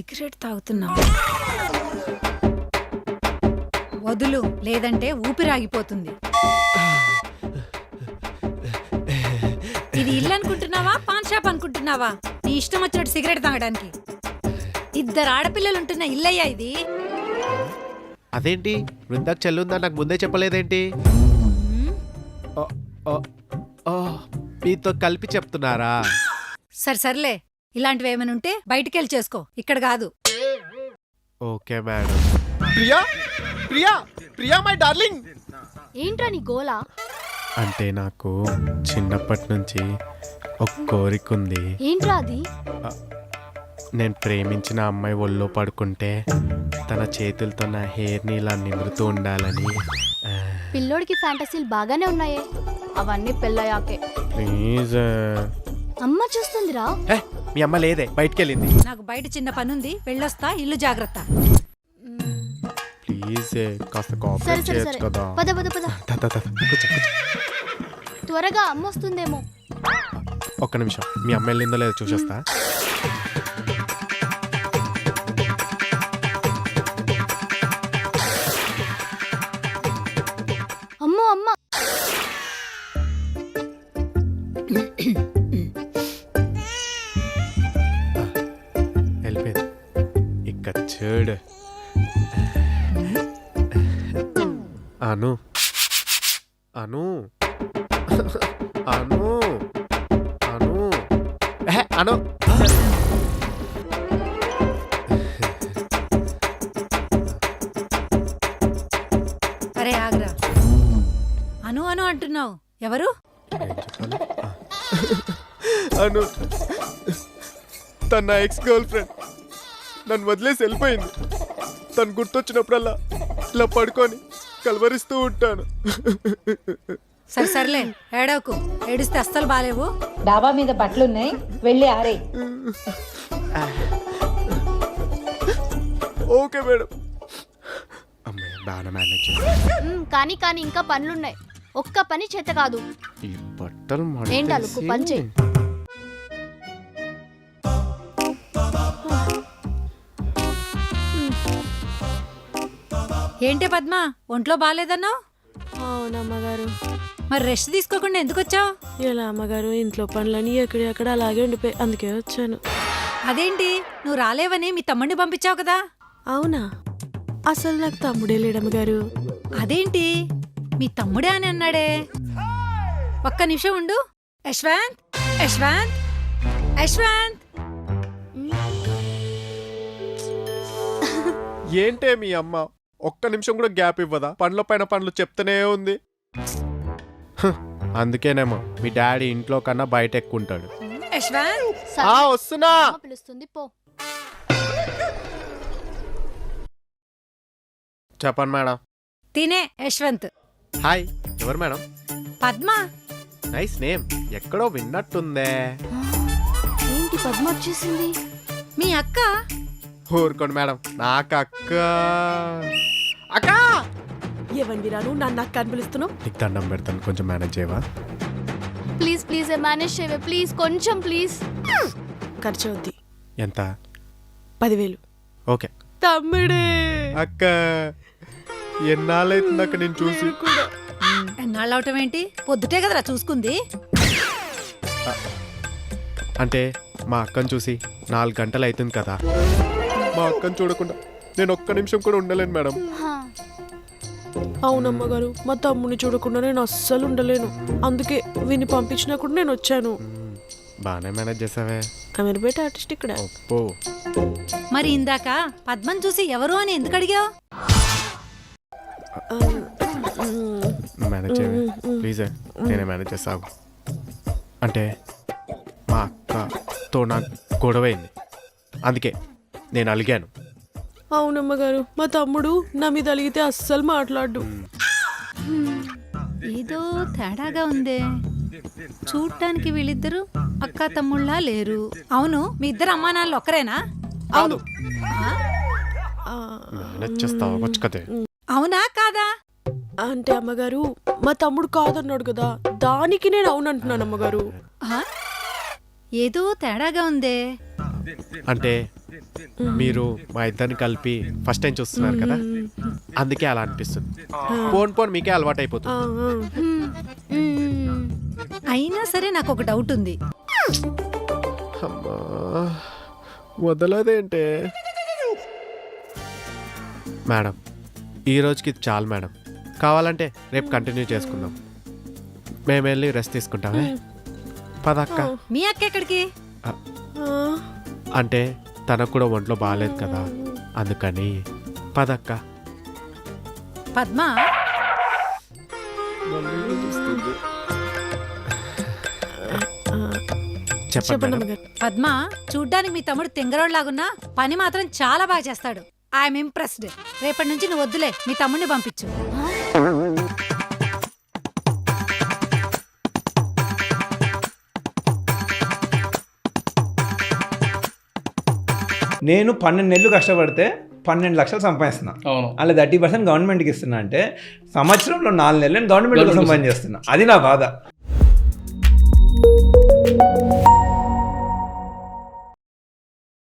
Cigarette తాగుతున్నావు. వదులు, లేదంటే ఊపిరాగిపోతుంది. ఇది ఇల్లు అనుకుంటున్నావా, పాన్ షాప్ అనుకుంటున్నావా? నీ ఇష్టం వచ్చినట్టు సిగరెట్ తాగడానికి. 2 ఆడపిల్లలుంటున్న ఇల్లయ్యా ఇది. అదేంటి బృందాకు చెల్లుందా నాకు ముందే చెప్పలేదేంటి? మీతో కలిపి చెప్తున్నారా? సర్లే, ఇలాంటివి ఏమైనా ఉంటే బయటికెళ్ళి చేసుకో, ఇక్కడ కాదు. Okay madam. Priya Priya Priya my darling. ఏంట్రా నీ గోలా? అంటే నాకు చిన్నప్పటి నుంచి ఒక కోరిక ఉంది. ఏంట్రా అది? నేను ప్రేమించిన అమ్మాయి ఒళ్ళో పడుకుంటే తన చేతులతో నా హెయిర్ని ఇలా నిమురుతూ ఉండాలని. పిల్లోడికి ఫ్యాంటసీలు బాగానే ఉన్నాయే, అవన్నీ పెళ్ళయాకే. ప్లీజ్. అమ్మ చూస్తుందిరా. మీ అమ్మ లేదే, బయటికెళ్ళింది. నాకు బయట చిన్న పనుంది, వెళ్ళొస్తా. ఇల్లు జాగ్రత్త. ప్లీజ్ కాస్త సరే కోఆపరేట్ సరే చేయొచ్చు సరే, కదా. పద పద పద. త్వరగా అమ్మ వస్తుందేమో. ఒక్క నిమిషం, మీ అమ్మ వెళ్ళిందో లేదో చూసేస్తా. అమ్మో అమ్మ. వెళ్ళిపోయింది. ఇక చూడు అను అను అను అను అను. అరే ఆగ్రా, అను అను అంటున్నావు, ఎవరు? ఏం చెప్పాలి? అను తన ఎక్స్ గర్ల్ ఫ్రెండ్ నన్ను వదిలేసి వెళ్ళిపోయింది. తను గుర్తొచ్చినప్పుడల్లా ఇలా పడుకొని కలవరిస్తూ ఉంటాను. సర్లే, ఏడవకు. ఏడిస్తే అస్సలు బాలేవు. డాబా మీద బట్టలున్నాయి, వెళ్ళి ఆరే. Okay madam. అమ్మాయి బాగా మేనేజ్ కానీ కానీ ఇంకా పనులున్నాయి, ఒక్క పని చేత కాదు. ఈ బట్టలు ఏంటాలకు పని చేయి. ఏంటే పద్మ, ఒంట్లో బాగాలేదన్నావు? అవునమ్మగారు. మరి రెస్ట్ తీసుకోకుండా ఎందుకు వచ్చావు? ఇలా అమ్మగారు ఇంట్లో పనులని ఎక్కడెక్కడ అలాగే ఉండిపోయి, అందుకే వచ్చాను. అదేంటి, నువ్వు రాలేవని మీ తమ్ముడిని పంపించావు కదా? అవునా? అసలు నాకు తమ్ముడే లేడమ్మగారు. అదేంటి, మీ తమ్ముడే అని అన్నాడే. ఒక్క నిమిషం ఉండు. యశ్వంత్ యశ్వంత్ యశ్వంత్. ఏంటే మీ అమ్మ ఒక్క నిమిషం కూడా గ్యాప్ ఇవ్వదా? పండ్ల పైన పండ్లు చెప్తూనే ఉంది. అందుకేనేమో మీ డాడీ ఇంట్లో కన్నా బయట ఎక్కుంటాడు. యశ్వంత్, వస్తున్నా. అమ్మ పిలుస్తుంది, పో. చెప్పండి మేడం. తినే యశ్వంత్. హాయ్, ఎవరు మేడం? పద్మ. నైస్ నేమ్, ఎక్కడో విన్నట్టుందే. ఏంటి పద్మ వచ్చేసింది? మీ అక్క. ఊరుకోండి మేడం, నాకు అక్క. అక్క ఎవండి రాను నన్ను అక్క అని పిలుస్తున్నావు? నీకు దండం పెడతాను, కొంచెం మేనేజ్ చేయవా? ప్లీజ్ ప్లీజ్ మేనేజ్ చేయవే, ప్లీజ్ కొంచెం ప్లీజ్. ఖర్చు అవుద్ది. ఎంత? 10,000. ఓకే. తమ్ముడే. అక్క ఎన్నాళ్ళైతుంది అక్క నేను చూసి. ఎన్నాళ్ళు అవటం ఏంటి, పొద్దుటే కదరా చూసుకుంది. అంటే మా అక్కను చూసి 4 గంటలు అవుతుంది కదా. మా అక్కను చూడకుండా నేను ఒక్క నిమిషం కూడా ఉండలేను మేడం. అవునమ్మగారు, మా తమ్ముని చూడకుండా నేను అస్సలు ఉండలేను. అందుకే విని పంపించినా కూడా నేను వచ్చాను. బాగానే మేనేజ్ చేసావే. అమీర్పేట ఆర్టిస్ట్ ఇక్కడ. ఒప్పో. మరి ఇందాక పద్మని చూసి ఎవరు అని ఎందుకు అడిగావు? మేనేజ్ చేయవే ప్లీజ్. నేనే మేనేజ్ చేస్తావు. అంటే మా అక్కతో నాకు గొడవైంది, అందుకే నేను అలిగాను. అవునమ్మగారు, మా తమ్ముడు నా మీద అలిగితే అస్సలు మాట్లాడు. ఏదో తేడాగా ఉందే. చూడటానికి వీళ్ళిద్దరు అక్క తమ్ముళ్ళ లేరు. అవును, మీ ఇద్దరు అమ్మా నాన్నలు ఒక్కరేనా? అవును. ఆ? మేనేజ్ చేస్తావా? వచ్చు కదే. అవునా కాదా? అంటే అమ్మగారు, మా తమ్ముడు కాదన్నాడు కదా, దానికి నేను అవునంటున్నాను అమ్మగారు. ఏదో తేడాగా ఉందే. అంటే మీరు మా ఇద్దరిని కలిపి ఫస్ట్ టైం చూస్తున్నారు కదా, అందుకే అలా అనిపిస్తుంది. పోన్ పోన్ మీకే అలవాటు అయిపోతుంది. అయినా సరే నాకు ఒక డౌట్ ఉంది. అమ్మా వదలదేంటే మేడం, ఈ రోజుకి చాలు మేడం. కావాలంటే రేపు కంటిన్యూ చేసుకుందాం. మేము వెళ్ళి రెస్ట్ తీసుకుంటామే. పదక్క. మీ అక్క ఎక్కడికి? అంటే తనకు కూడా ఒంట్లో బాగాలేదు కదా, అందుకని పదక్క. పద్మ, చెప్పండి మేడం. పద్మ చూడ్డానికి మీ తమ్ముడు తింగరోడ్లాగున్నా పని మాత్రం చాలా బాగా చేస్తాడు. I'm impressed. రేపటి నుంచి నువ్వు వద్దులే, మీ తమ్ముడిని పంపించు. నేను 12 నెలలు కష్టపడితే 12 లక్షలు సంపాదిస్తున్నా. అలా 30% గవర్నమెంట్కి ఇస్తున్నా అంటే సంవత్సరంలో 4 నెలలు నేను గవర్నమెంట్ కోసం పని చేస్తున్నా. అది నా బాధ.